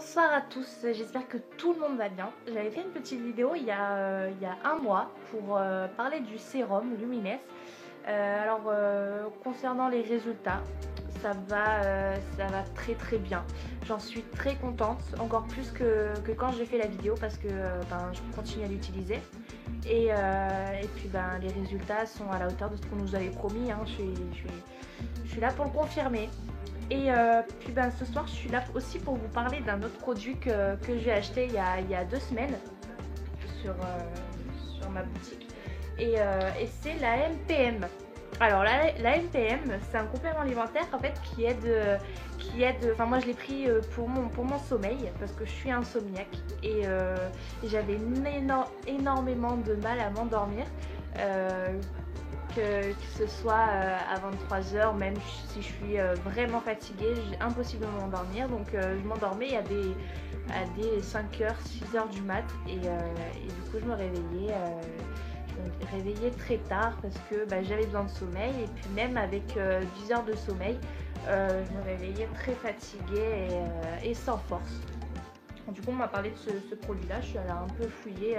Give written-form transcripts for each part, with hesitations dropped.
Bonsoir à tous, j'espère que tout le monde va bien. J'avais fait une petite vidéo il y a un mois pour parler du sérum Lumines. Concernant les résultats, ça va très bien. J'en suis très contente, encore plus que quand j'ai fait la vidéo parce que je continue à l'utiliser. Et puis les résultats sont à la hauteur de ce qu'on nous avait promis, hein. Je suis là pour le confirmer. Et puis ce soir je suis là aussi pour vous parler d'un autre produit que j'ai acheté il y a 2 semaines sur ma boutique. Et c'est la MPM. Alors la MPM, c'est un complément alimentaire en fait qui aide, enfin moi je l'ai pris pour mon sommeil parce que je suis insomniaque et j'avais énormément de mal à m'endormir. Que ce soit à 23h, même si je suis vraiment fatiguée, j'ai impossible de m'endormir. Donc je m'endormais à des 5h, 6h du mat et du coup je me réveillais très tard parce que j'avais besoin de sommeil. Et puis même avec 10 heures de sommeil, je me réveillais très fatiguée et sans force. Du coup on m'a parlé de ce produit là, je suis allée un peu fouiller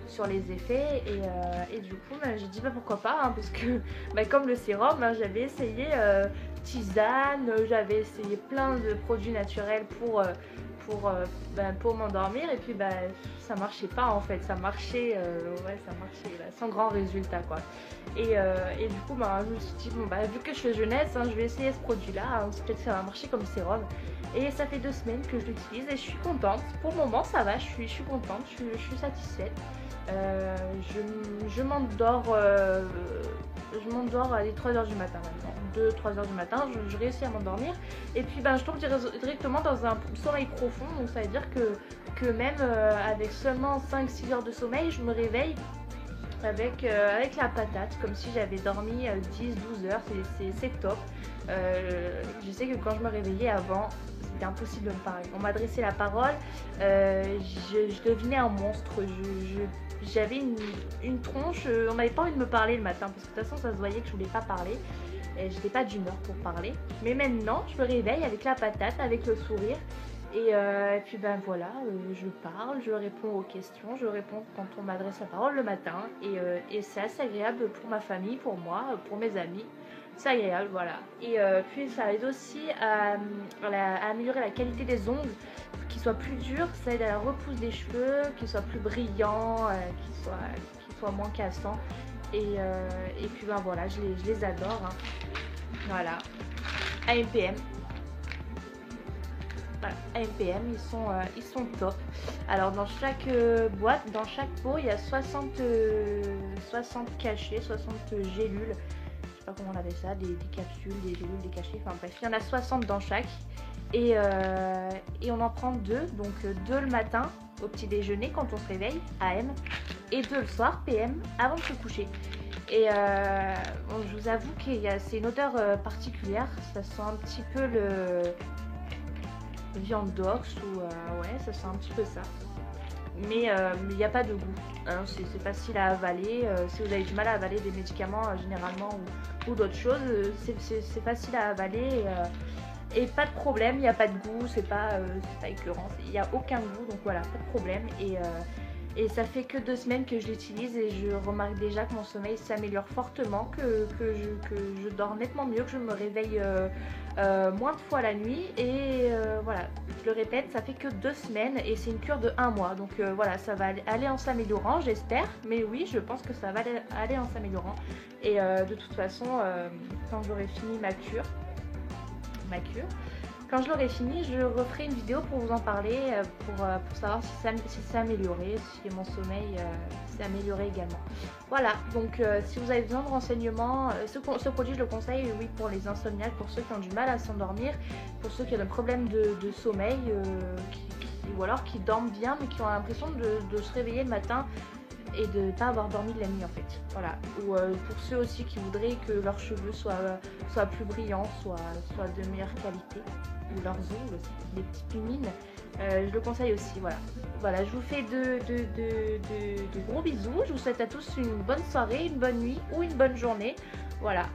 sur les effets et du coup j'ai dit pourquoi pas, hein, parce que comme le sérum, hein, j'avais essayé tisane, j'avais essayé plein de produits naturels pour m'endormir et puis ça marchait pas en fait, ça marchait sans grand résultat quoi. Et du coup je me suis dit vu que je fais jeunesse, hein, je vais essayer ce produit là, hein, peut-être que ça va marcher comme sérum. Et ça fait 2 semaines que je l'utilise et je suis contente. Pour le moment ça va, je suis contente, je suis satisfaite. Je m'endors à 3h du matin maintenant. 2-3h du matin, je réussis à m'endormir. Et puis je tombe directement dans un sommeil profond. Donc ça veut dire que même avec seulement 5-6 heures de sommeil, je me réveille avec la patate, comme si j'avais dormi 10-12 heures. C'est top. Je sais que quand je me réveillais avant, c'était impossible de me parler. On m'adressait la parole, je devenais un monstre. J'avais une tronche, on n'avait pas envie de me parler le matin parce que de toute façon ça se voyait que je voulais pas parler. Et j'étais pas d'humeur pour parler. Mais maintenant, je me réveille avec la patate, avec le sourire. Et puis voilà, je parle, je réponds aux questions, je réponds quand on m'adresse la parole le matin. Et c'est assez agréable pour ma famille, pour moi, pour mes amis. C'est agréable, voilà. Et puis ça aide aussi à améliorer la qualité des ongles, qu'ils soient plus durs, ça aide à la repousse des cheveux, qu'ils soient plus brillants, qu'ils soient moins cassants. Et puis voilà, je les adore, hein. Voilà, AMPM. Voilà, AMPM, ils sont top. Alors dans chaque boîte, dans chaque pot, il y a 60 cachets, 60 gélules. Je sais pas comment on appelle ça, des capsules, des gélules, des cachets, enfin bref, il y en a 60 dans chaque. Et on en prend 2, donc 2 le matin au petit déjeuner quand on se réveille, AM, et 2 le soir, PM, avant de se coucher. Et je vous avoue que c'est une odeur particulière, ça sent un petit peu le viande d'ox ou ouais, ça sent un petit peu ça. Mais il n'y a pas de goût, hein, c'est facile à avaler. Si vous avez du mal à avaler des médicaments généralement ou d'autres choses, c'est facile à avaler et pas de problème, il n'y a pas de goût, c'est pas écœurant, il n'y a aucun goût, donc voilà, pas de problème. Et ça fait que 2 semaines que je l'utilise et je remarque déjà que mon sommeil s'améliore fortement, que je dors nettement mieux, que je me réveille moins de fois la nuit. Et voilà, je le répète, ça fait que 2 semaines et c'est une cure de 1 mois. Donc voilà, ça va aller en s'améliorant, j'espère. Mais oui, je pense que ça va aller en s'améliorant. Et de toute façon, quand j'aurai fini ma cure, quand je l'aurai fini, je referai une vidéo pour vous en parler, pour savoir si c'est amélioré, si mon sommeil s'est amélioré également. Voilà, donc si vous avez besoin de renseignements, ce produit je le conseille, oui, pour les insomniaques, pour ceux qui ont du mal à s'endormir, pour ceux qui ont des problèmes de sommeil, ou alors qui dorment bien mais qui ont l'impression de se réveiller le matin et de ne pas avoir dormi de la nuit en fait. Voilà. Ou pour ceux aussi qui voudraient que leurs cheveux soient plus brillants, soient de meilleure qualité, ou leurs ongles aussi, des petites lumines, je le conseille aussi. Voilà, je vous fais de gros bisous, je vous souhaite à tous une bonne soirée, une bonne nuit ou une bonne journée. Voilà,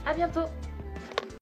à bientôt.